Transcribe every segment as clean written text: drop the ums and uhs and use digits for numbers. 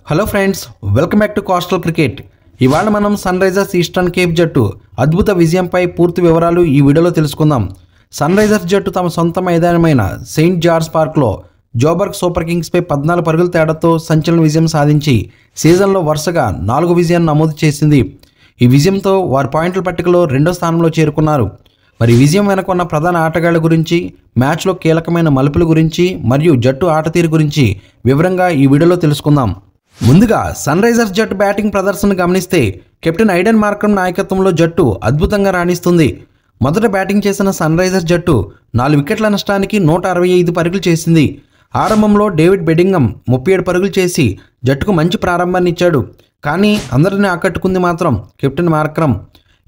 Hello friends, welcome back to coastal cricket. ఇవాళ మనం sun Risers eastern Cape జట్టు అద్భుత విజయంపై పూర్తి వివరాలు ఈ వీడియోలో తెలుసుకుందాం. సన్ రైజర్స్ జట్టు తమ సొంత మైదానమైన సెయింట్ జార్జ్ పార్క్లో జోబర్గ్ సూపర్ కింగ్స్పై 14 పరుగుల తేడాతో సంచలన విజయం సాధించి సీజన్లో వరుసగా 4 విజయాన్ని నమోదు చేసింది. ఈ విజయంతో వారి పాయింట్ల పట్టికలో 2వ స్థానంలో చేరుకున్నారు. మరి విజయం వెనక ఉన్న ప్రధాన ఆటగాళ్ల గురించి, మ్యాచ్లో కీలకమైన మలుపుల గురించి మరియు జట్టు ఆటతీరు గురించి వివరంగా ఈ వీడియోలో తెలుసుకుందాం. ముందుగా సన్ రైజర్స్ జట్టు బ్యాటింగ్ ప్రదర్శన గమనిస్తే కెప్టెన్ ఐడెన్ మార్క్రమ్ నాయకత్వంలో జట్టు అద్భుతంగా రాణిస్తుంది. మొదట బ్యాటింగ్ చేసిన సన్ రైజర్స్ జట్టు 4 వికెట్ల నష్టానికి 165 పరుగులు చేసింది. ఆరంభంలో డేవిడ్ బెడింగమ్ 37 పరుగులు చేసి జట్టుకు మంచి ప్రారంభాన్ని ఇచ్చాడు. కానీ అందరినీ ఆకట్టుకుంది మాత్రం కెప్టెన్ మార్క్రమ్.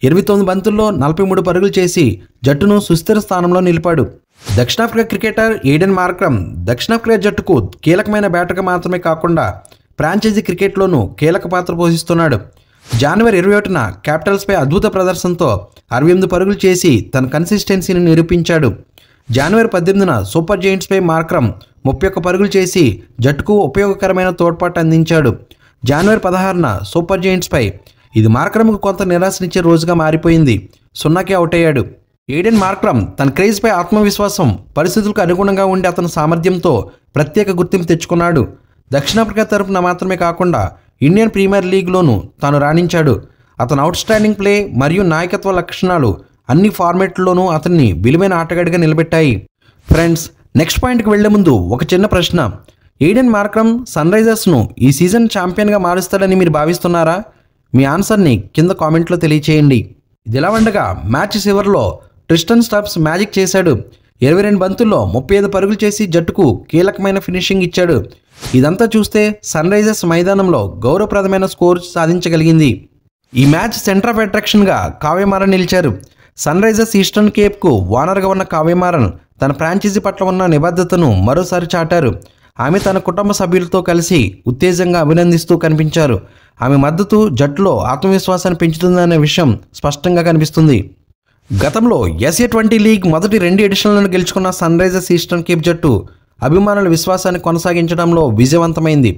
29 బంతుల్లో 43 పరుగులు చేసి జట్టును సుస్థిర స్థానంలో నిలిపాడు. దక్షిణాఫ్రికా క్రికెటర్ ఎయిడెన్ మార్క్రమ్ దక్షిణాఫ్రికా జట్టుకు కీలకమైన బ్యాటర్గా మాత్రమే కాకుండా ఫ్రాంచైజీ క్రికెట్లోనూ కీలక పాత్ర పోషిస్తున్నాడు. జనవరి 21న క్యాపిటల్స్పై అద్భుత ప్రదర్శనతో 68 పరుగులు చేసి తన కన్సిస్టెన్సీని నిరూపించాడు. జనవరి 18న సూపర్ జెయింట్స్పై మార్క్రమ్ 31 పరుగులు చేసి జట్టుకు ఉపయోగకరమైన తోడ్పాటు అందించాడు. జనవరి 16న సూపర్ జెయింట్స్పై ఇది మార్క్రమ్కు కొంత నిరాశనిచ్చే రోజుగా మారిపోయింది. 0కి అవుట్ అయ్యాడు. ఎయిడెన్ మార్క్రమ్ తన క్రేజ్పై ఆత్మవిశ్వాసం, పరిస్థితులకు అనుగుణంగా ఉండే అతని సామర్థ్యంతో ప్రత్యేక గుర్తింపు తెచ్చుకున్నాడు. దక్షిణాఫ్రికా తరపున మాత్రమే కాకుండా ఇండియన్ ప్రీమియర్ లీగ్లోనూ తాను రాణించాడు. అతని అవుట్స్టాండింగ్ ప్లే మరియు నాయకత్వ లక్షణాలు అన్ని ఫార్మాట్లలోనూ అతన్ని విలువైన ఆటగాడిగా నిలబెట్టాయి. ఫ్రెండ్స్, నెక్స్ట్ పాయింట్కి వెళ్లే ముందు ఒక చిన్న ప్రశ్న. ఎయిడెన్ మార్క్రమ్ సన్ రైజర్స్ను ఈ సీజన్ ఛాంపియన్గా మారుస్తాడని మీరు భావిస్తున్నారా? మీ ఆన్సర్ని కింద కామెంట్లో తెలియచేయండి. ఇదిలా ఉండగా మ్యాచ్ చివరిలో ట్రిస్టన్ స్టబ్స్ మ్యాజిక్ చేశాడు. 22 బంతుల్లో 35 పరుగులు చేసి జట్టుకు కీలకమైన ఫినిషింగ్ ఇచ్చాడు. ఇదంతా చూస్తే సన్ రైజర్స్ మైదానంలో గౌరవప్రదమైన స్కోర్ సాధించగలిగింది. ఈ మ్యాచ్ సెంటర్ ఆఫ్ అట్రాక్షన్గా కావ్య మారన్ నిలిచారు. సన్ రైజర్స్ ఈస్టర్న్ కేప్కు ఓనర్గా ఉన్న కావ్య మారన్ తన ఫ్రాంచైజీ పట్ల ఉన్న నిబద్ధతను మరోసారి చాటారు. ఆమె తన కుటుంబ సభ్యులతో కలిసి ఉత్తేజంగా అభినందిస్తూ కనిపించారు. ఆమె మద్దతు జట్టులో ఆత్మవిశ్వాసాన్ని పెంచుతుందనే విషయం స్పష్టంగా కనిపిస్తుంది. గతంలో SA20 లీగ్ మొదటి 2 ఎడిషన్లను గెలుచుకున్న సన్ రైజర్స్ ఈస్టర్న్ కేప్ జట్టు అభిమానుల విశ్వాసాన్ని కొనసాగించడంలో విజయవంతమైంది.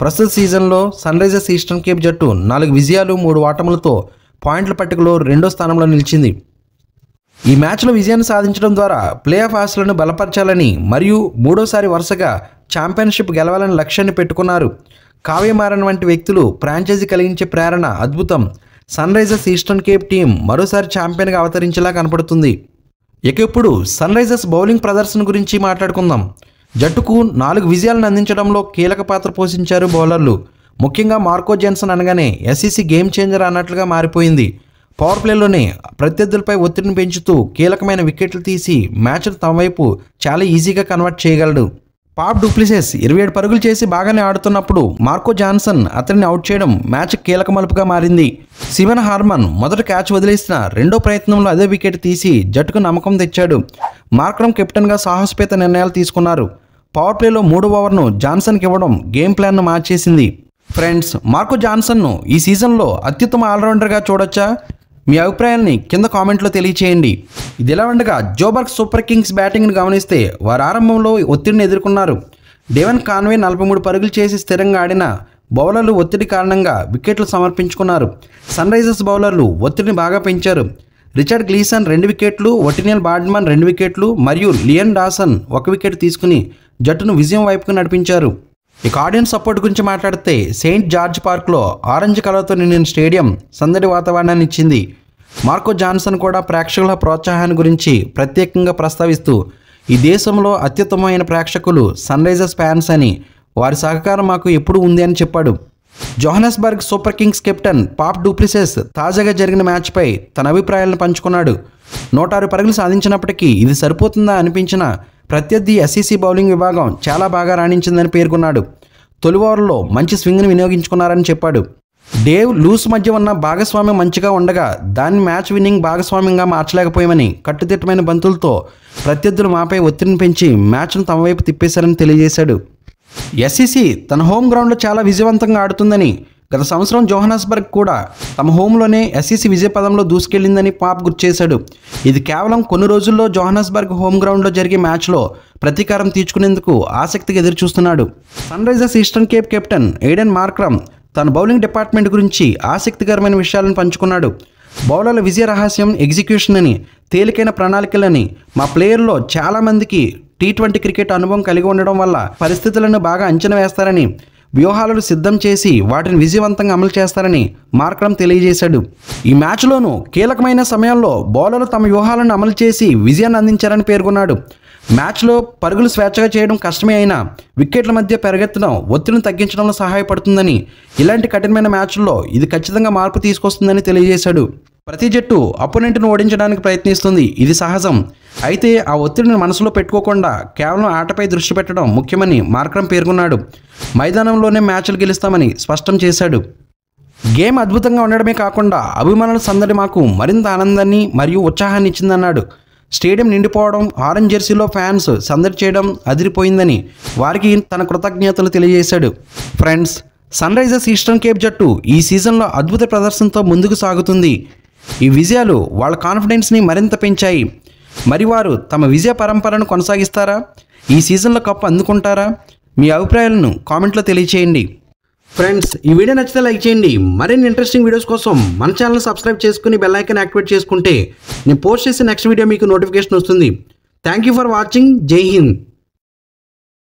ప్రస్తుత సీజన్లో సన్ రైజర్స్ ఈస్టర్న్ కేప్ జట్టు 4 విజయాలు 3 ఓటములతో పాయింట్ల పట్టికలో 2వ స్థానంలో నిలిచింది. ఈ మ్యాచ్లో విజయాన్ని సాధించడం ద్వారా ప్లే ఆఫ్ ఆశలను బలపరచాలని మరియు 3వసారి వరుసగా ఛాంపియన్షిప్ గెలవాలని లక్ష్యాన్ని పెట్టుకున్నారు. కావ్య మారన్ వంటి వ్యక్తులు ఫ్రాంచైజీ కలిగించే ప్రేరణ అద్భుతం. Sun Risers eastern Cape team మరోసారి ఛాంపియన్గా అవతరించేలా కనపడుతుంది. ఇక ఇప్పుడు సన్ రైజర్స్ బౌలింగ్ ప్రదర్శన గురించి మాట్లాడుకుందాం. జట్టుకు 4 విజయాలను అందించడంలో కీలక పాత్ర పోషించారు బౌలర్లు. ముఖ్యంగా మార్కో జెన్సన్ అనగానే SEC గేమ్ చేంజర్ అన్నట్లుగా మారిపోయింది. పవర్ ప్లేలోనే ప్రత్యర్థులపై ఒత్తిడిని పెంచుతూ కీలకమైన వికెట్లు తీసి మ్యాచ్ను తమ వైపు చాలా ఈజీగా కన్వర్ట్ చేయగలడు. పాప్ డూప్లిసెస్ 27 పరుగులు చేసి బాగానే ఆడుతున్నప్పుడు మార్కో జాన్సన్ అతన్ని అవుట్ చేయడం మ్యాచ్ కీలక మలుపుగా మారింది. సివన్ హార్మన్ మొదట క్యాచ్ వదిలేసిన 2వ ప్రయత్నంలో అదే వికెట్ తీసి జట్టుకు నమ్మకం తెచ్చాడు. మార్క్రమ్ కెప్టెన్గా సాహసోపేత నిర్ణయాలు తీసుకున్నారు. పవర్ ప్లేలో 3వ ఓవర్ను జాన్సన్కి ఇవ్వడం గేమ్ ప్లాన్ను మార్చేసింది. ఫ్రెండ్స్, మార్కో జాన్సన్ను ఈ సీజన్లో అత్యుత్తమ ఆల్రౌండర్గా చూడొచ్చా? మీ అభిప్రాయాన్ని కింద కామెంట్లో తెలియచేయండి. ఇదిలా ఉండగా జోబర్గ్ సూపర్ కింగ్స్ బ్యాటింగ్ను గమనిస్తే వారు ఆరంభంలో ఒత్తిడిని ఎదుర్కొన్నారు. డెవన్ కాన్వే 43 పరుగులు చేసి స్థిరంగా ఆడిన బౌలర్లు ఒత్తిడి కారణంగా వికెట్లు సమర్పించుకున్నారు. సన్ రైజర్స్ బౌలర్లు ఒత్తిడిని బాగా పెంచారు. రిచర్డ్ గ్లీసన్ 2 వికెట్లు, ఒటినియల్ బార్డ్మన్ 2 వికెట్లు మరియు లియన్ డాసన్ 1 వికెట్ తీసుకుని జట్టును విజయం వైపుకు నడిపించారు. ఇక ఆడియన్స్ సపోర్ట్ గురించి మాట్లాడితే సెయింట్ జార్జ్ పార్క్లో ఆరెంజ్ కలర్తో నిండిన స్టేడియం సందడి వాతావరణాన్ని ఇచ్చింది. మార్కో జాన్సన్ కూడా ప్రేక్షకుల ప్రోత్సాహాన్ని గురించి ప్రత్యేకంగా ప్రస్తావిస్తూ ఈ దేశంలో అత్యుత్తమమైన ప్రేక్షకులు సన్ రైజర్స్ ఫ్యాన్స్ అని, వారి సహకారం మాకు ఎప్పుడూ ఉంది అని చెప్పాడు. Johannesburg super kings captain Faf du Plessis తాజాగా జరిగిన మ్యాచ్పై తన అభిప్రాయాలను పంచుకున్నాడు. 106 పరుగులు సాధించినప్పటికీ ఇది సరిపోతుందా అనిపించిన ప్రత్యర్థి SEC బౌలింగ్ విభాగం చాలా బాగా రాణించిందని పేర్కొన్నాడు. తొలి ఓవర్లో మంచి స్వింగ్ను వినియోగించుకున్నారని చెప్పాడు. డేవ్ లూస్ మధ్య ఉన్న భాగస్వామ్యం మంచిగా ఉండగా దాన్ని మ్యాచ్ విన్నింగ్ భాగస్వామ్యంగా మార్చలేకపోయామని కట్టుదిట్టమైన బంతులతో ప్రత్యర్థులు మాపై ఒత్తిడిని పెంచి మ్యాచ్ను తమ వైపు తిప్పేశారని తెలియజేశాడు. SEC తన హోమ్ గ్రౌండ్లో చాలా విజయవంతంగా ఆడుతుందని, గత సంవత్సరం జోహానస్బర్గ్ కూడా తమ హోంలోనే SEC విజయ పదంలో దూసుకెళ్లిందని పాప్ గుర్తు చేశాడు. ఇది కేవలం కొన్ని రోజుల్లో జోహానస్బర్గ్ హోమ్ గ్రౌండ్లో జరిగే మ్యాచ్లో ప్రతీకారం తీర్చుకునేందుకు ఆసక్తిగా ఎదురుచూస్తున్నాడు. Sun Risers eastern cape captain Aiden Markram తన బౌలింగ్ డిపార్ట్మెంట్ గురించి ఆసక్తికరమైన విషయాలను పంచుకున్నాడు. బౌలర్ల విజయ రహస్యం ఎగ్జిక్యూషన్ అని, తేలికైన ప్రణాళికలని, మా ప్లేయర్లో చాలామందికి T20 క్రికెట్ అనుభవం కలిగి ఉండడం వల్ల పరిస్థితులను బాగా అంచనా వేస్తారని, వ్యూహాలను సిద్ధం చేసి వాటిని విజయవంతంగా అమలు చేస్తారని మార్క్రమ్ తెలియజేశాడు. ఈ మ్యాచ్లోనూ కీలకమైన సమయంలో బౌలర్లు తమ వ్యూహాలను అమలు చేసి విజయాన్ని అందించారని పేర్కొన్నాడు. మ్యాచ్లో పరుగులు స్వేచ్ఛగా చేయడం కష్టమే అయినా వికెట్ల మధ్య పెరగెత్తడం ఒత్తిడిని తగ్గించడంలో సహాయపడుతుందని, ఇలాంటి కఠినమైన మ్యాచ్ల్లో ఇది ఖచ్చితంగా మార్పు తీసుకొస్తుందని తెలియజేశాడు. ప్రతి జట్టు అపోనెంట్ను ఓడించడానికి ప్రయత్నిస్తుంది, ఇది సహజం. అయితే ఆ ఒత్తిడిని మనసులో పెట్టుకోకుండా కేవలం ఆటపై దృష్టి పెట్టడం ముఖ్యమని మార్క్రమ్ పేర్కొన్నాడు. మైదానంలోనే మ్యాచ్లు గెలుస్తామని స్పష్టం చేశాడు. గేమ్ అద్భుతంగా ఉండడమే కాకుండా అభిమానుల సందడి మాకు మరింత ఆనందాన్ని మరియు ఉత్సాహాన్ని ఇచ్చిందన్నాడు. స్టేడియం నిండిపోవడం, ఆరెంజ్ జెర్సీలో ఫ్యాన్స్ సందడి చేయడం అదిరిపోయిందని వారికి తన కృతజ్ఞతలు తెలియజేశాడు. Friends, sun Risers eastern Cape జట్టు ఈ సీజన్లో అద్భుత ప్రదర్శనతో ముందుకు సాగుతుంది. ఈ విజయాలు వాళ్ళ కాన్ఫిడెన్స్ని మరింత పెంచాయి. మరి వారు తమ విజయ పరంపరను కొనసాగిస్తారా? ఈ సీజన్లో కప్ అందుకుంటారా? మీ అభిప్రాయాలను కామెంట్లో తెలియచేయండి. ఫ్రెండ్స్, ఈ వీడియో నచ్చితే లైక్ చేయండి. మరిన్ని ఇంట్రెస్టింగ్ వీడియోస్ కోసం మన ఛానల్ సబ్స్క్రైబ్ చేసుకుని బెల్ ఐకాన్ యాక్టివేట్ చేసుకుంటే నేను పోస్ట్ చేసే నెక్స్ట్ వీడియో మీకు నోటిఫికేషన్ వస్తుంది. Thank you for watching. జై హింద్.